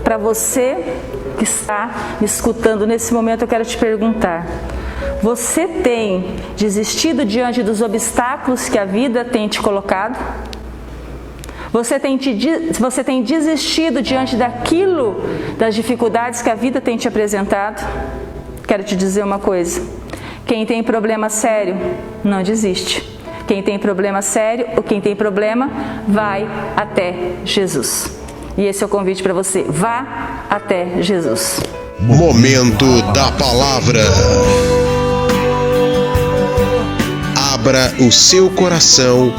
para você que está me escutando nesse momento, eu quero te perguntar: você tem desistido diante dos obstáculos que a vida tem te colocado? Você tem desistido diante das dificuldades que a vida tem te apresentado? Quero te dizer uma coisa: quem tem problema sério, não desiste. Quem tem problema sério ou quem tem problema, vai até Jesus. E esse é o convite para você: vá até Jesus. Momento da Palavra. Abra o seu coração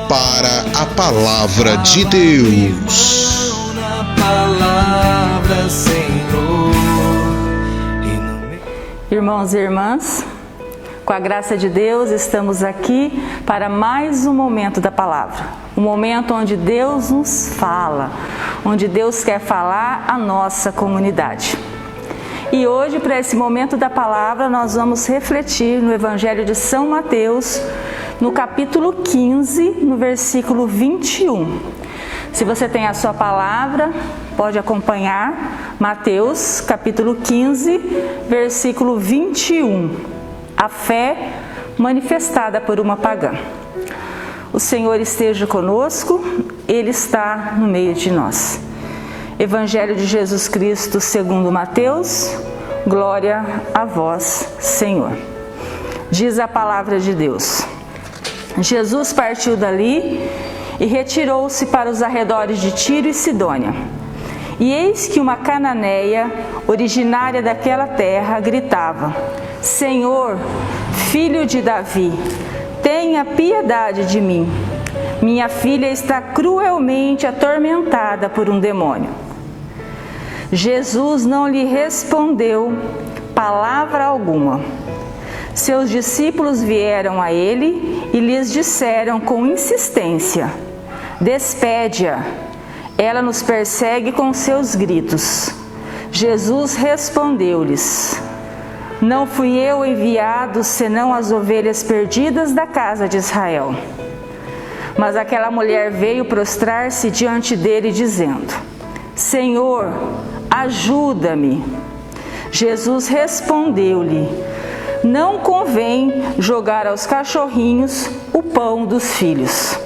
para a Palavra de Deus. Irmãos e irmãs, com a graça de Deus, estamos aqui para mais um momento da Palavra. Um momento onde Deus nos fala, onde Deus quer falar à nossa comunidade. E hoje, para esse momento da Palavra, nós vamos refletir no Evangelho de São Mateus, no capítulo 15, no versículo 21. Se você tem a sua palavra, pode acompanhar Mateus, capítulo 15, versículo 21. A fé manifestada por uma pagã. O Senhor esteja conosco, Ele está no meio de nós. Evangelho de Jesus Cristo segundo Mateus, glória a vós, Senhor. Diz a palavra de Deus: Jesus partiu dali e retirou-se para os arredores de Tiro e Sidônia. E eis que uma cananeia, originária daquela terra, gritava: Senhor, filho de Davi, tenha piedade de mim. Minha filha está cruelmente atormentada por um demônio. Jesus não lhe respondeu palavra alguma. Seus discípulos vieram a ele e lhes disseram com insistência: Despede-a, ela nos persegue com seus gritos. Jesus respondeu-lhes: Não fui eu enviado senão as ovelhas perdidas da casa de Israel. Mas aquela mulher veio prostrar-se diante dele, dizendo: Senhor, ajuda-me. Jesus respondeu-lhe: Não convém jogar aos cachorrinhos o pão dos filhos.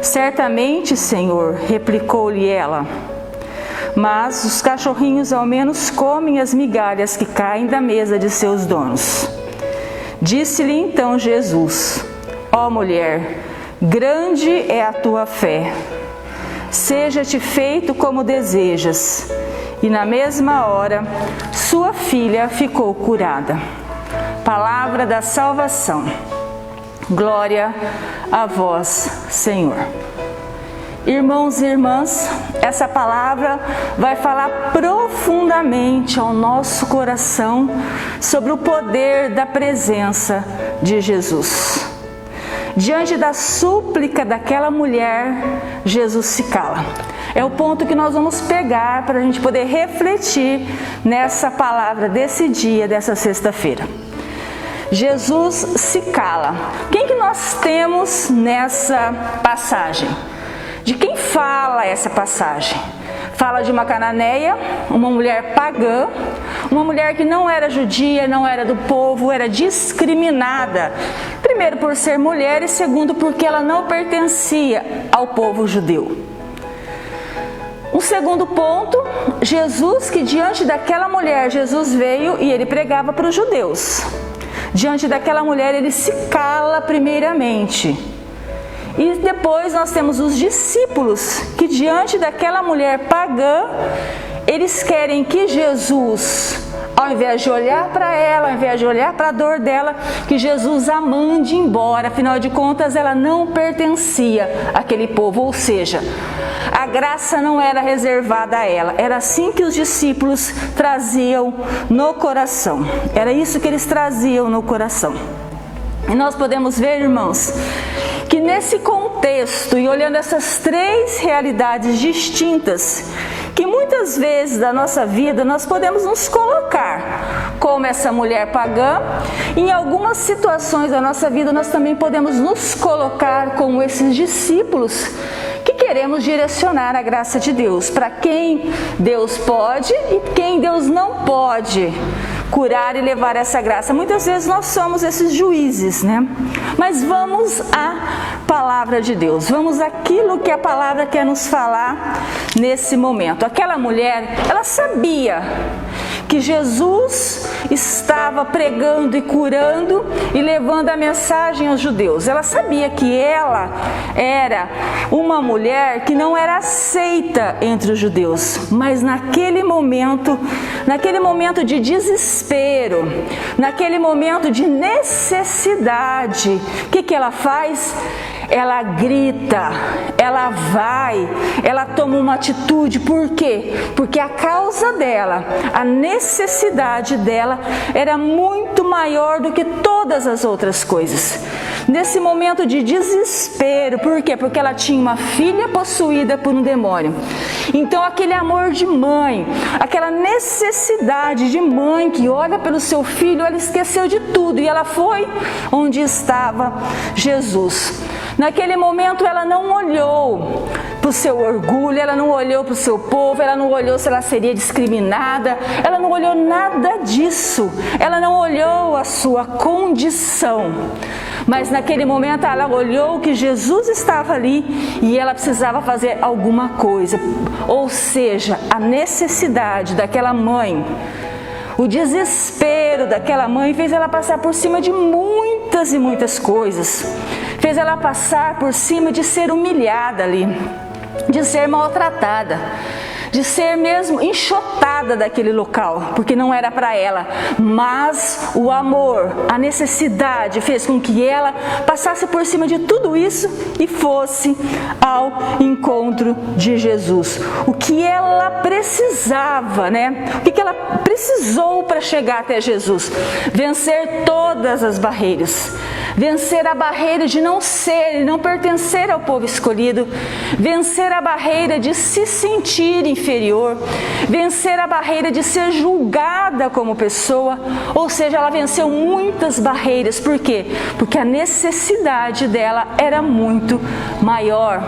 Certamente, Senhor, replicou-lhe ela, mas os cachorrinhos ao menos comem as migalhas que caem da mesa de seus donos. Disse-lhe então Jesus: Ó mulher, grande é a tua fé. Seja-te feito como desejas. E na mesma hora, sua filha ficou curada. Palavra da salvação. Glória a vós, Senhor. Irmãos e irmãs, essa palavra vai falar profundamente ao nosso coração sobre o poder da presença de Jesus. Diante da súplica daquela mulher, Jesus se cala. É o ponto que nós vamos pegar para a gente poder refletir nessa palavra desse dia, dessa sexta-feira. Jesus se cala. Quem que nós temos nessa passagem? De quem fala essa passagem? Fala de uma cananeia, uma mulher pagã, uma mulher que não era judia, não era do povo, era discriminada. Primeiro por ser mulher e segundo porque ela não pertencia ao povo judeu. Um segundo ponto, Jesus, que diante daquela mulher, Jesus veio e ele pregava para os judeus. Diante daquela mulher ele se cala primeiramente. E depois nós temos os discípulos que diante daquela mulher pagã, eles querem que Jesus, ao invés de olhar para ela, ao invés de olhar para a dor dela, que Jesus a mande embora. Afinal de contas, ela não pertencia àquele povo, ou seja, a graça não era reservada a ela. Era assim que os discípulos traziam no coração. Era isso que eles traziam no coração. E nós podemos ver, irmãos, que nesse contexto e olhando essas três realidades distintas, que muitas vezes da nossa vida nós podemos nos colocar como essa mulher pagã, em algumas situações da nossa vida nós também podemos nos colocar como esses discípulos que queremos direcionar a graça de Deus para quem Deus pode e quem Deus não pode curar e levar essa graça. Muitas vezes nós somos esses juízes, né? Mas vamos à palavra de Deus, vamos àquilo que a palavra quer nos falar nesse momento. Aquela mulher, ela sabia que Jesus estava pregando e curando e levando a mensagem aos judeus. Ela sabia que ela era uma mulher que não era aceita entre os judeus, mas naquele momento de desespero, naquele momento de necessidade, o que ela faz? Ela grita, ela vai, ela toma uma atitude. Por quê? Porque a causa dela, a necessidade dela era muito maior do que todas as outras coisas. Nesse momento de desespero, por quê? Porque ela tinha uma filha possuída por um demônio. Então aquele amor de mãe, aquela necessidade de mãe que olha pelo seu filho, ela esqueceu de tudo e ela foi onde estava Jesus. Naquele momento ela não olhou para o seu orgulho, ela não olhou para o seu povo, ela não olhou se ela seria discriminada, ela não olhou nada disso, ela não olhou a sua condição. Mas naquele momento ela olhou que Jesus estava ali e ela precisava fazer alguma coisa. Ou seja, a necessidade daquela mãe, o desespero daquela mãe fez ela passar por cima de muitas e muitas coisas. Fez ela passar por cima de ser humilhada ali, de ser maltratada, de ser mesmo enxotada daquele local, porque não era para ela. Mas o amor, a necessidade fez com que ela passasse por cima de tudo isso e fosse ao encontro de Jesus. O que ela precisava, né? O que ela precisou para chegar até Jesus? Vencer todas as barreiras. Vencer a barreira de não ser e não pertencer ao povo escolhido. Vencer a barreira de se sentir inferior. Vencer a barreira de ser julgada como pessoa. Ou seja, ela venceu muitas barreiras. Por quê? Porque a necessidade dela era muito maior.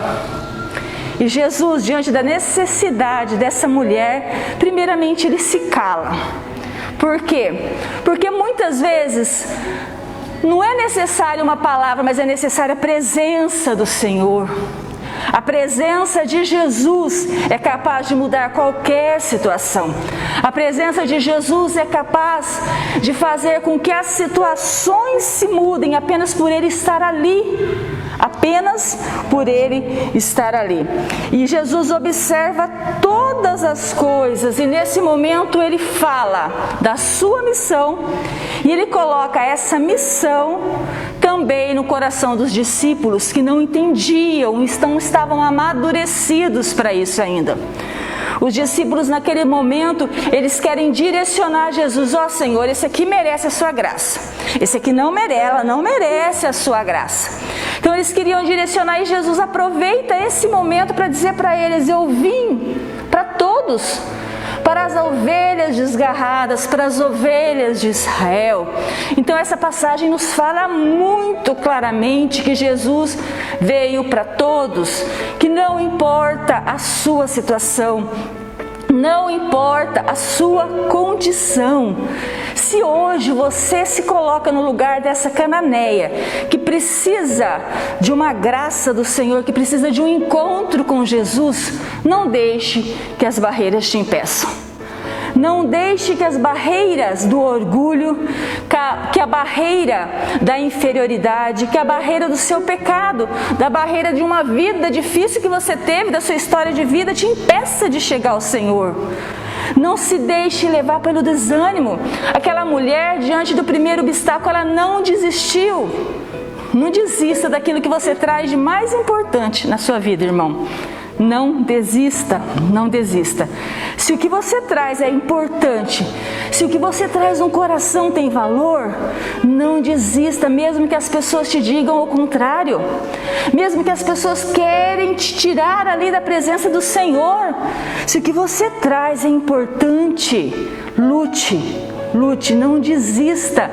E Jesus, diante da necessidade dessa mulher, primeiramente ele se cala. Por quê? Porque muitas vezes não é necessária uma palavra, mas é necessária a presença do Senhor. A presença de Jesus é capaz de mudar qualquer situação. A presença de Jesus é capaz de fazer com que as situações se mudem apenas por Ele estar ali. Apenas por Ele estar ali. E Jesus observa todas as coisas e nesse momento Ele fala da sua missão e Ele coloca essa missão também no coração dos discípulos que não entendiam, estavam amadurecidos para isso ainda. Os discípulos naquele momento, eles querem direcionar Jesus. Ó Senhor, esse aqui merece a sua graça. Esse aqui não merece, ela não merece a sua graça. Então eles queriam direcionar e Jesus aproveita esse momento para dizer para eles: eu vim para todos, para as ovelhas desgarradas, para as ovelhas de Israel. Então essa passagem nos fala muito claramente que Jesus veio para todos, que não importa a sua situação, não importa a sua condição. Se hoje você se coloca no lugar dessa cananeia, que precisa de uma graça do Senhor, que precisa de um encontro com Jesus, não deixe que as barreiras te impeçam. Não deixe que as barreiras do orgulho, que a barreira da inferioridade, que a barreira do seu pecado, da barreira de uma vida difícil que você teve, da sua história de vida, te impeça de chegar ao Senhor. Não se deixe levar pelo desânimo. Aquela mulher, diante do primeiro obstáculo, ela não desistiu. Não desista daquilo que você traz de mais importante na sua vida, irmão. Não desista, não desista. Se o que você traz é importante, se o que você traz no coração tem valor, não desista, mesmo que as pessoas te digam o contrário. Mesmo que as pessoas querem te tirar ali da presença do Senhor. Se o que você traz é importante, lute, não desista.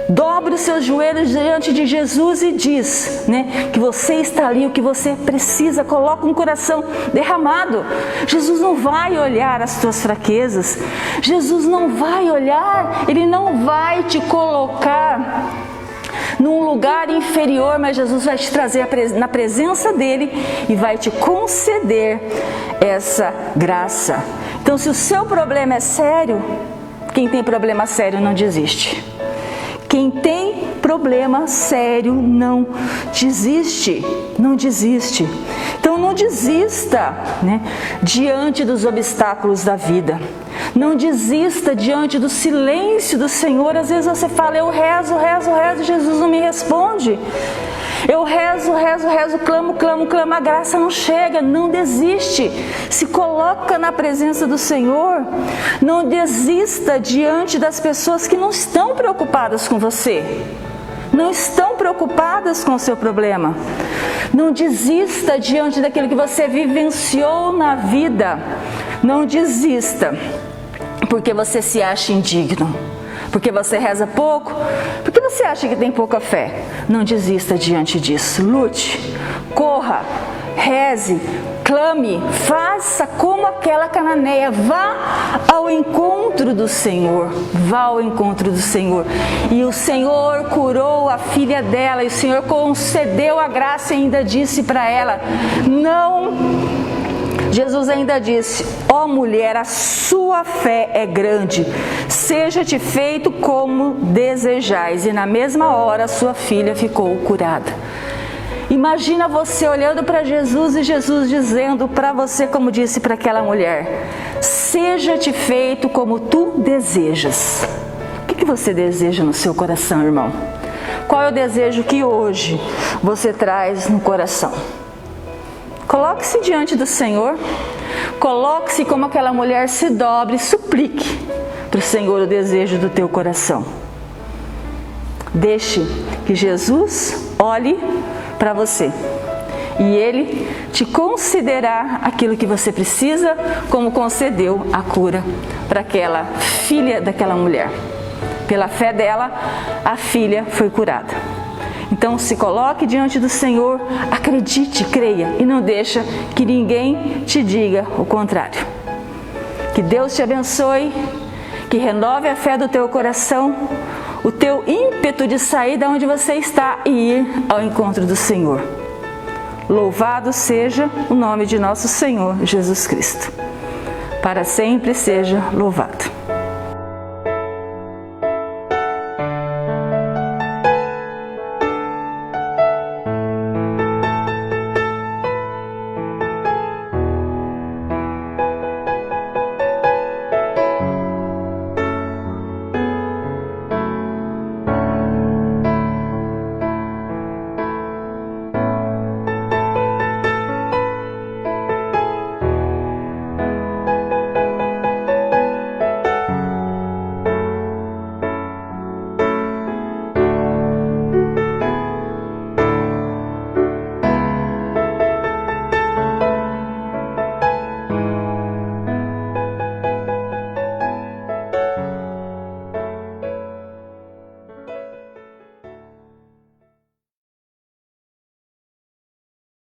Dobre os seus joelhos diante de Jesus e diz, né, que você está ali, o que você precisa, coloca um coração derramado. Jesus não vai olhar as tuas fraquezas, Jesus não vai olhar, Ele não vai te colocar num lugar inferior, mas Jesus vai te trazer na presença dEle e vai te conceder essa graça. Então, se o seu problema é sério, quem tem problema sério não desiste. Quem tem problema sério não desiste, não desiste. Então não desista, né, diante dos obstáculos da vida. Não desista diante do silêncio do Senhor. Às vezes você fala, eu rezo, Jesus não me responde. Eu rezo, clamo, a graça não chega. Não desiste, se coloca na presença do Senhor. Não desista diante das pessoas que não estão preocupadas com você, não estão preocupadas com o seu problema. Não desista diante daquilo que você vivenciou na vida. Não desista porque você se acha indigno, porque você reza pouco, porque você acha que tem pouca fé. Não desista diante disso. Lute, corra, reze, clame, faça como aquela cananeia. Vá ao encontro do Senhor. Vá ao encontro do Senhor. E o Senhor curou a filha dela, e o Senhor concedeu a graça e ainda disse para ela, Jesus ainda disse, ó mulher, a sua fé é grande, seja-te feito como desejais. E na mesma hora a sua filha ficou curada. Imagina você olhando para Jesus e Jesus dizendo para você, como disse para aquela mulher, seja-te feito como tu desejas. O que você deseja no seu coração, irmão? Qual é o desejo que hoje você traz no coração? Coloque-se diante do Senhor, coloque-se como aquela mulher, se dobre, suplique para o Senhor o desejo do teu coração. Deixe que Jesus olhe para você e Ele te concederá aquilo que você precisa, como concedeu a cura para aquela filha daquela mulher. Pela fé dela, a filha foi curada. Então se coloque diante do Senhor, acredite, creia e não deixa que ninguém te diga o contrário. Que Deus te abençoe, que renove a fé do teu coração, o teu ímpeto de sair da onde você está e ir ao encontro do Senhor. Louvado seja o nome de nosso Senhor Jesus Cristo. Para sempre seja louvado.